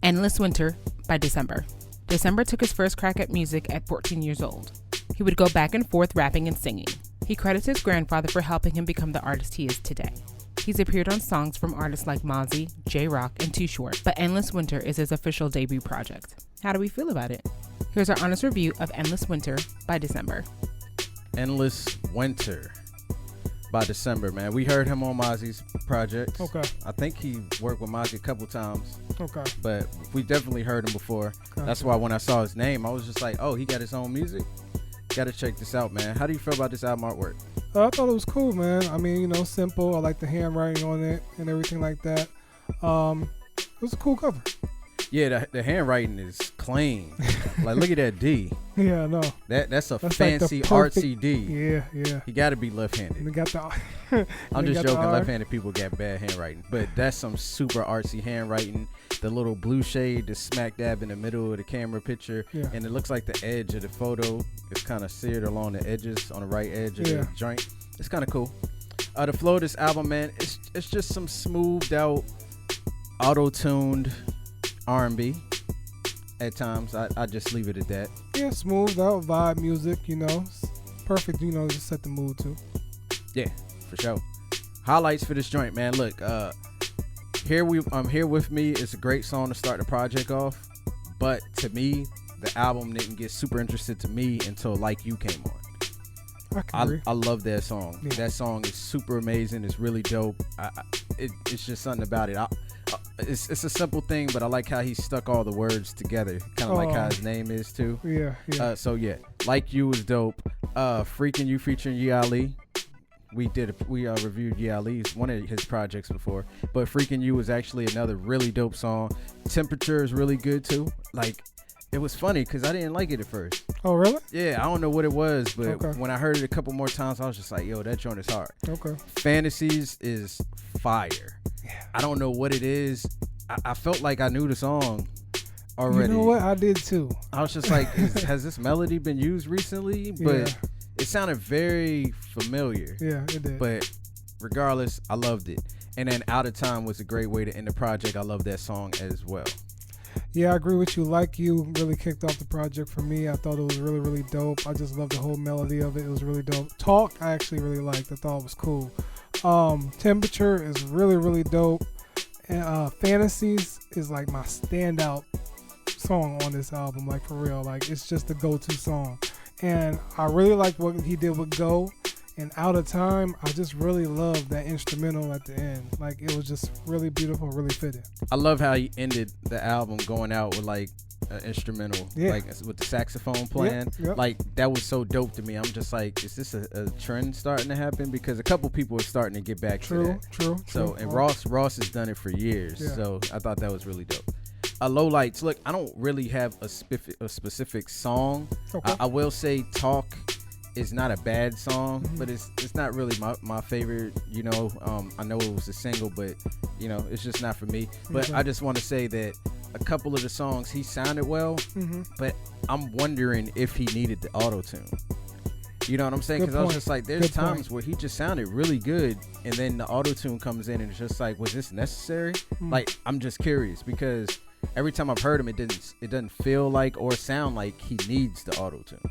Endless Winter by December. December took his first crack at music at 14 years old. He would go back and forth rapping and singing. He credits his grandfather for helping him become the artist he is today. He's appeared on songs from artists like Mozzie, J-Rock, and Too Short, but Endless Winter is his official debut project. How do we feel about it? Here's our honest review of Endless Winter by December. Endless Winter by December, man. We heard him on Mozzie's project. Okay. I think he worked with Mozzie a couple times. Okay. But we definitely heard him before. Gotcha. That's why when I saw his name, I was just like, oh, he got his own music? Gotta check this out, man. How do you feel about this album artwork? I thought it was cool, man. I mean, simple. I like the handwriting on it and everything like that. It was a cool cover. Yeah, the handwriting is clean. Like, look at that D. Yeah, I know. That's fancy, like artsy D. Yeah. He got to be left-handed. And got the. I'm just joking. Left-handed people got bad handwriting, but that's some super artsy handwriting. The little blue shade is smack dab in the middle of the camera picture, and it looks like the edge of the photo is kind of seared along the edges on the right edge of the joint. It's kind of cool. The flow of this album, man, it's just some smoothed out, auto-tuned R&B. At times, I just leave it at that. Yeah, smoothed out vibe music, perfect, to set the mood too. Yeah, for sure. Highlights for this joint, man. Look, Here With Me is a great song to start the project off, but to me, the album didn't get super interested to me until Like You came on. I love that song. Yeah. That song is super amazing. It's really dope. It's just something about it. It's a simple thing, but I like how he stuck all the words together, kind of like how his name is too. Yeah. So yeah, Like You is dope. Freaking You featuring Ye Ali. We reviewed Ye Ali's one of his projects before, but Freaking You was actually another really dope song. Temperature is really good too. Like, it was funny because I didn't like it at first. Oh, really? Yeah, I don't know what it was, but when I heard it a couple more times, I was just like, yo, that joint is hard. Okay. Fantasies is fire. Yeah. I don't know what it is. I felt like I knew the song already. You know what? I did too. I was just like, has this melody been used recently? But it sounded very familiar. Yeah, it did. But regardless, I loved it. And then Out of Time was a great way to end the project. I love that song as well. Yeah, I agree with you. Like You really kicked off the project for me. I thought it was really, really dope. I just loved the whole melody of it. It was really dope. Talk, I actually really liked. I thought it was cool. Temperature is really, really dope. And Fantasies is like my standout song on this album. Like, for real. Like, it's just the go-to song. And I really like what he did with Go. And Out of Time, I just really love that instrumental at the end. Like, it was just really beautiful, really fitting. I love how he ended the album going out with like an instrumental, like with the saxophone playing. Yep. Like, that was so dope to me. I'm just like, is this a trend starting to happen? Because a couple people are starting to get back to that. True. So, and Ross has done it for years. Yeah. So I thought that was really dope. Lowlights. Look, I don't really have a specific song. Okay. I will say Talk is not a bad song, but it's not really my favorite. I know it was a single, but it's just not for me. But I just want to say that a couple of the songs he sounded well, but I'm wondering if he needed the auto-tune. You know what I'm saying? Because I was just like, there's times where he just sounded really good, and then the auto-tune comes in, and it's just like, was this necessary? Like, I'm just curious, because every time I've heard him, it doesn't feel like or sound like he needs the auto-tune.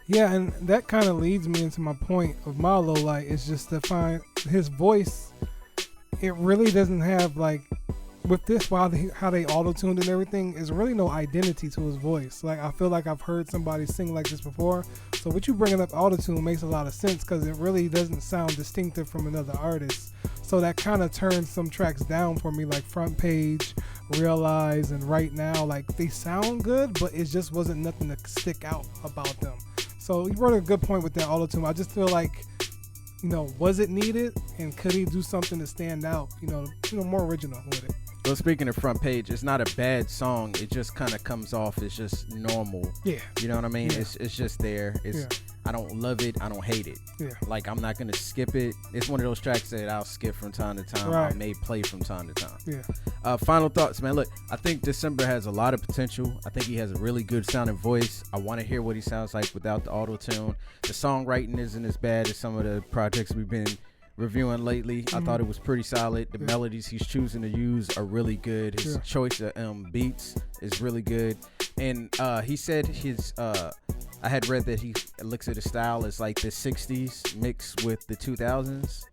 Yeah, and that kind of leads me into my point of my low light is just to find his voice. It really doesn't have, like, with this, how they auto-tuned and everything, is really no identity to his voice. Like, I feel like I've heard somebody sing like this before. So what you bringing up auto-tune makes a lot of sense because it really doesn't sound distinctive from another artist. So that kind of turns some tracks down for me, like Front Page, Realize, and Right Now. Like, they sound good, but it just wasn't nothing to stick out about them. So you brought a good point with that auto-tune. I just feel like, was it needed? And could he do something to stand out, more original with it? Well, speaking of Front Page, it's not a bad song. It just kind of comes off as just normal. Yeah. You know what I mean? Yeah. It's just there. I don't love it. I don't hate it. Yeah. Like, I'm not going to skip it. It's one of those tracks that I'll skip from time to time. Right. I may play from time to time. Yeah. Final thoughts, man. Look, I think December has a lot of potential. I think he has a really good sounding voice. I want to hear what he sounds like without the auto-tune. The songwriting isn't as bad as some of the projects we've been reviewing lately. I thought it was pretty solid. The melodies he's choosing to use are really good. His choice of beats is really good. And he said his I had read that he looks at his style as like the 60s mixed with the 2000s.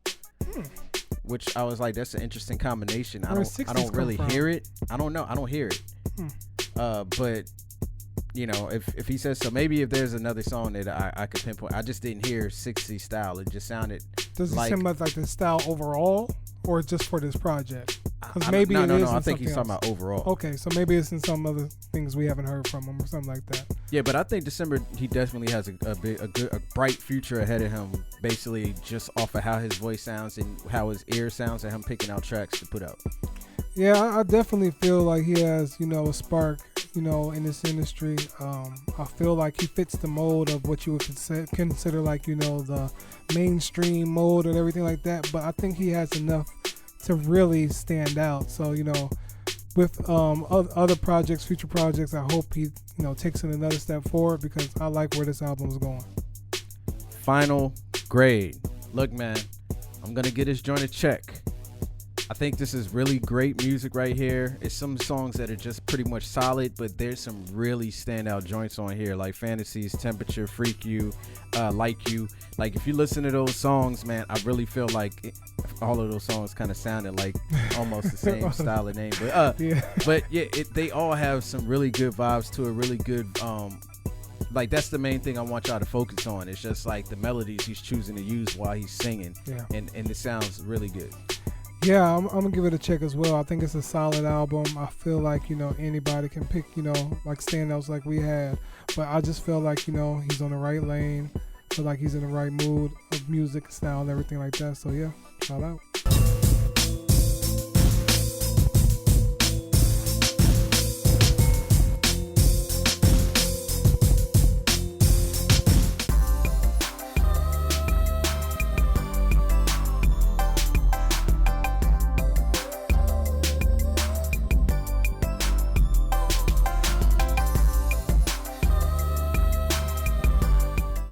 Which I was like, that's an interesting combination. I don't really hear it. I don't know. I don't hear it. But you know, if he says so, maybe if there's another song that I could pinpoint. I just didn't hear 60s style. It just sounded. Does it sound like the style overall, or just for this project? Because maybe I think he's talking about overall. Okay, so maybe it's in some other things we haven't heard from him or something like that. Yeah, but I think December, he definitely has a bright future ahead of him. Basically, just off of how his voice sounds and how his ear sounds, and him picking out tracks to put out. Yeah, I definitely feel like he has, a spark, in this industry. I feel like he fits the mold of what you would consider like, the mainstream mold and everything like that. But I think he has enough to really stand out. So, with other projects, future projects, I hope he, takes it another step forward, because I like where this album is going. Final grade. Look, man, I'm going to get this joint a check. I think this is really great music right here. It's some songs that are just pretty much solid, but there's some really standout joints on here, like Fantasies, Temperature, Freak You, Like You. Like, if you listen to those songs, man, I really feel like all of those songs kind of sounded like almost the same style of name. But they all have some really good vibes to it, really good. Like, that's the main thing I want y'all to focus on. It's just like the melodies he's choosing to use while he's singing, and it sounds really good. Yeah, I'm gonna give it a check as well. I think it's a solid album. I feel like, anybody can pick, like standouts like we had. But I just feel like, he's on the right lane. Feel like he's in the right mood of music, style, and everything like that. So yeah, shout out.